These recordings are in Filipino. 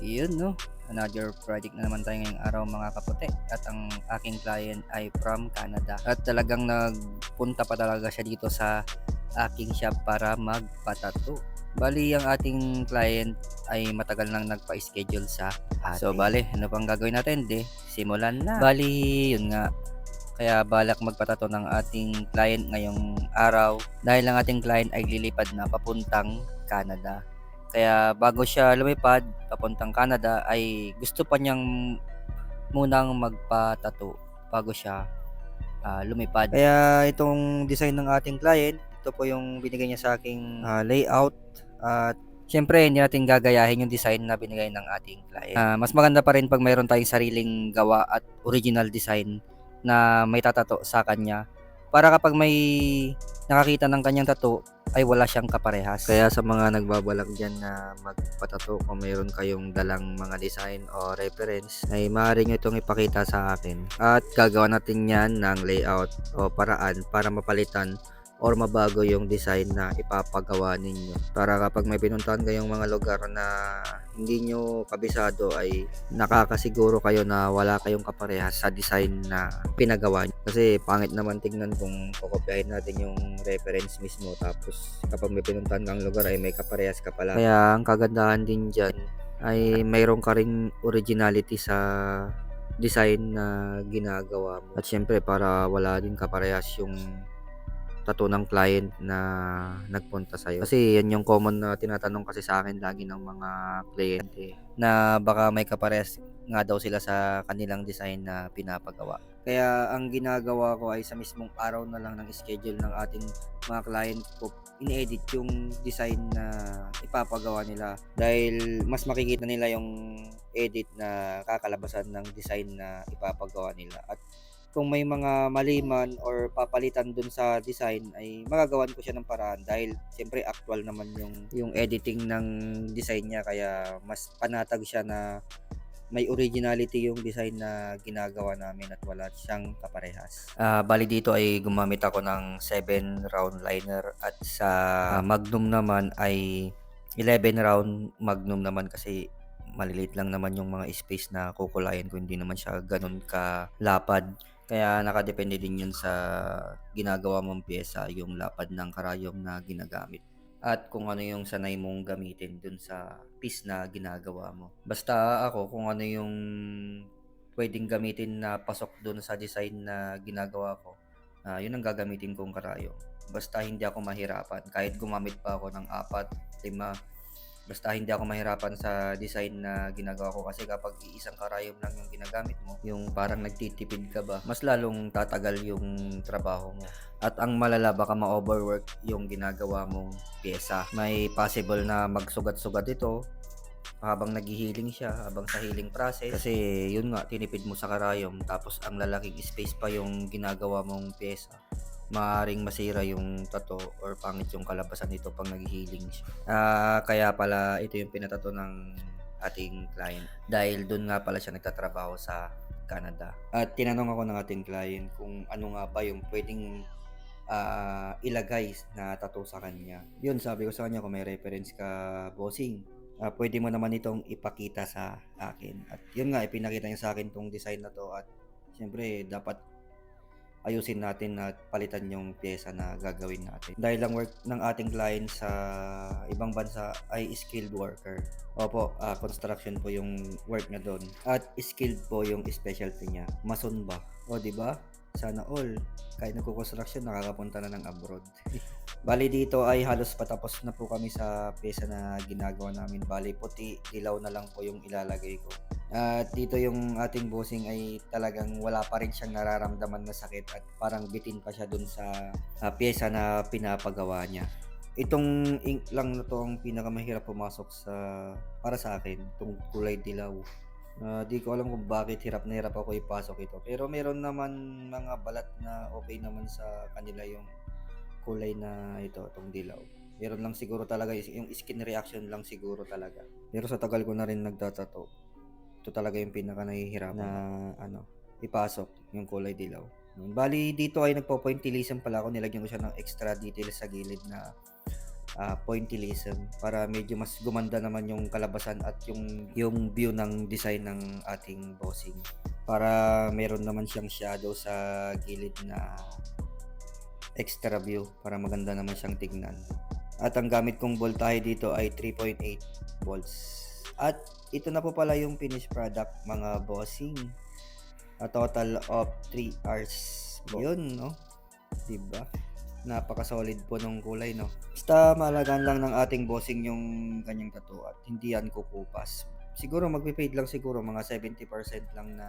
Iyon no, another project na naman tayo ngayong araw mga kaputi. At ang aking client ay from Canada. At talagang nagpunta pa talaga siya dito sa aking shop para magpatato. Bali, ang ating client ay matagal nang nagpa-schedule sa atin. So, bali, ano pang gagawin natin? Simulan na. Bali, yun nga. Kaya balak magpatato ng ating client ngayong araw dahil ang ating client ay lilipad na papuntang Canada. Kaya bago siya lumipad papuntang Canada ay gusto pa niyang munang magpatato bago siya lumipad. Kaya itong design ng ating client, ito po yung binigay niya sa aking layout at syempre hindi natin gagayahin yung design na binigay ng ating client. Mas maganda pa rin pag mayroon tayong sariling gawa at original design na may tatato sa kanya para kapag may nakakita ng kanyang tato ay wala siyang kaparehas. Kaya sa mga nagbabalak dyan na magpatato, kung mayroon kayong dalang mga design o reference, ay maaari nyo itong ipakita sa akin. At gagawa natin yan ng layout o paraan para mapalitan or mabago yung design na ipapagawa ninyo. Para kapag may pinuntahan kayong mga lugar na hindi nyo kabisado ay nakakasiguro kayo na wala kayong kaparehas sa design na pinagawa nyo. Kasi pangit naman tingnan kung kokopyahin natin yung reference mismo tapos kapag may pinuntahan kang lugar ay may kaparehas ka pala. Kaya ang kagandahan din dyan ay mayroon ka ring originality sa design na ginagawa mo. At syempre para wala din kaparehas yung tattoo ng client na nagpunta sa'yo. Kasi yan yung common na tinatanong kasi sa akin lagi ng mga kliyente na baka may kaparehas nga daw sila sa kanilang design na pinapagawa. Kaya ang ginagawa ko ay sa mismong araw na lang ng schedule ng ating mga client ko, in-edit yung design na ipapagawa nila dahil mas makikita nila yung edit na kakalabasan ng design na ipapagawa nila. At kung may mga mali man or papalitan dun sa design ay magagawan ko siya ng paraan dahil siyempre actual naman yung editing ng design niya kaya mas panatag siya na may originality yung design na ginagawa namin at wala siyang kaparehas. Bali dito ay gumamit ako ng 7 round liner at sa Magnum naman ay 11 round Magnum naman kasi maliliit lang naman yung mga space na kukulayan ko, hindi naman siya ganun ka lapad. Kaya nakadepende din yun sa ginagawa mong pyesa, yung lapad ng karayom na ginagamit. At kung ano yung sanay mong gamitin dun sa piece na ginagawa mo. Basta ako kung ano yung pwedeng gamitin na pasok dun sa design na ginagawa ko, yun ang gagamitin kong karayom. Basta hindi ako mahirapan. Kahit gumamit pa ako ng 4, 5, basta hindi ako mahirapan sa design na ginagawa ko kasi kapag iisang karayom lang yung ginagamit mo, yung parang nagtitipid ka ba, mas lalong tatagal yung trabaho mo. At ang malala baka ma-overwork yung ginagawa mong pyesa. May possible na magsugat-sugat ito habang naghi-healing siya, habang sa healing process. Kasi yun nga, tinipid mo sa karayom tapos ang lalaking space pa yung ginagawa mong pyesa. Maaring masira yung tato or pangit yung kalabasan nito pag nag-healing siya. Kaya pala ito yung pinatato ng ating client dahil doon nga pala siya nagtatrabaho sa Canada. At tinanong ako ng ating client kung ano nga ba yung pwedeng ilagay na tattoo sa kanya. Yun, sabi ko sa kanya kung may reference ka, bossing, pwede mo naman itong ipakita sa akin. At yun nga, ipinakita niya sa akin tong design na to at siyempre dapat ayusin natin at palitan yung pyesa na gagawin natin. Dahil ang work ng ating client sa ibang bansa ay skilled worker. Opo, construction po yung work niya doon. At skilled po yung specialty niya. Mason ba? O, di ba? Sana all. Kahit nagko-construction, nakakapunta na ng abroad. Bali dito ay halos patapos na po kami sa pyesa na ginagawa namin. Bali puti, dilaw na lang po yung ilalagay ko. At dito yung ating bossing ay talagang wala pa rin siyang nararamdaman na sakit at parang bitin pa siya dun sa pyesa na pinapagawa niya. Itong ink lang na to ang pinakamahirap pumasok sa para sa akin, itong kulay dilaw. Di ko alam kung bakit hirap na hirap ako ipasok ito. Pero meron naman mga balat na okay naman sa kanila yung kulay na ito, itong dilaw. Meron lang siguro talaga yung skin reaction lang siguro talaga. Pero sa tagal ko na rin nagtatato, ito talaga yung pinaka nahihirap na ipasok yung kulay dilaw. Bali dito ay nagpo-pointillism pala ako, nilagyan ko siya ng extra details sa gilid na pointillism para medyo mas gumanda naman yung kalabasan at yung view ng design ng ating bossing. Para meron naman siyang shadow sa gilid na extra view para maganda naman siyang tignan. At ang gamit kong voltahe dito ay 3.8 volts. At ito na po pala yung finished product mga bossing. A total of 3 hours. Yun, no? Diba? Napaka-solid po ng kulay, no? Basta maalagaan lang ng ating bossing yung kanyang tattoo at hindi yan kukupas. Siguro magpe-fade lang siguro mga 70% lang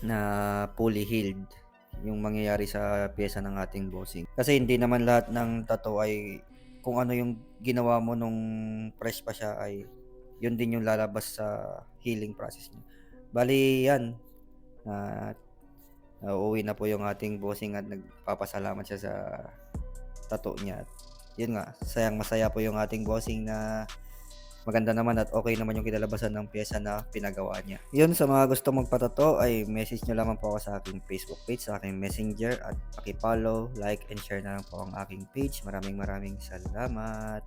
na fully healed yung mangyayari sa pyesa ng ating bossing. Kasi hindi naman lahat ng tattoo ay kung ano yung ginawa mo nung fresh pa siya ay yun din yung lalabas sa healing process niya. Bali yan. Uuwi na po yung ating bossing at nagpapasalamat siya sa tattoo niya. At yun nga, sayang masaya po yung ating bossing na maganda naman at okay naman yung kinalabasan ng pyesa na pinagawa niya. Yun, sa mga gusto magpatato ay message nyo lamang po ako sa aking Facebook page, sa aking messenger at paki-follow, like and share na lang po ang aking page. Maraming salamat.